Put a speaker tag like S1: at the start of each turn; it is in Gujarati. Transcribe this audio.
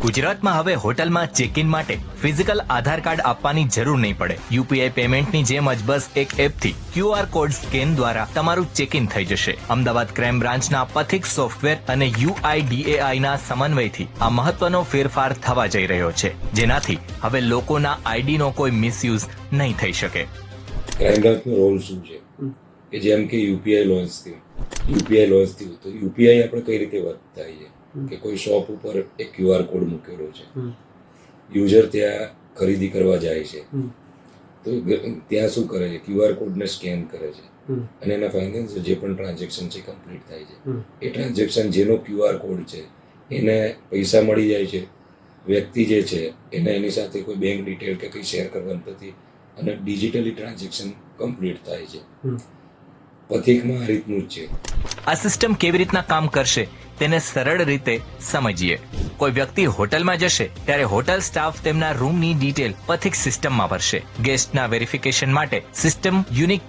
S1: ગુજરાતમાં હવે હોટલમાં ચેક ઇન માટે ફિઝિકલ આધાર કાર્ડ આપવાની જરૂર નહીં પડે. યુપીઆઈ પેમેન્ટની જેમ જ બસ એક એપથી QR કોડ સ્કેન દ્વારા તમારું ચેક ઇન થઈ જશે. અમદાવાદ ક્રાઇમ બ્રાન્ચના પથિક સોફ્ટવેર અને UIDAIના સમન્વયથી આ મહત્વનો ફેરફાર થવા જઈ રહ્યો છે, જેનાથી હવે લોકોના આઈડીનો કોઈ મિસયુઝ નહીં થઈ શકે.
S2: ક્રાઇમ બ્રાન્ચનો રોલ શું છે કે જેમ કે યુપીઆઈ લોન્ચ થયું તો યુપીઆઈ આપણે કઈ રીતે વર્ક થાય છે કે કોઈ શોપ ઉપર એક QR કોડ મૂકેલો છે, યુઝર ત્યાં ખરીદી કરવા જાય છે તો ત્યાં શું કરે છે, QR કોડને સ્કેન કરે છે અને એના ફાઇનાન્સ જે પણ ટ્રાન્ઝેક્શન છે કમ્પ્લીટ થાય છે. એ ટ્રાન્ઝેક્શન જેનો QR કોડ છે એને પૈસા મળી જાય છે. વ્યક્તિ જે છે એને એની સાથે કોઈ બેંક ડિટેલ કે કંઈ શેર કરવાનું નથી અને ડિજિટલી ટ્રાન્ઝેક્શન કમ્પ્લીટ થાય છે. પથિકમાં આ રીતનું જ છે.
S1: આ સિસ્ટમ કેવી રીતના કામ કરશે તેને સરળ રીતે સમજીએ. કોઈ વ્યક્તિ હોટલમાં જશે ત્યારે હોટલ સ્ટાફ તેમના રૂમની ડિટેલ પથિક સિસ્ટમમાં ભરશે. ગેસ્ટના વેરિફિકેશન માટે સિસ્ટમ યુનિક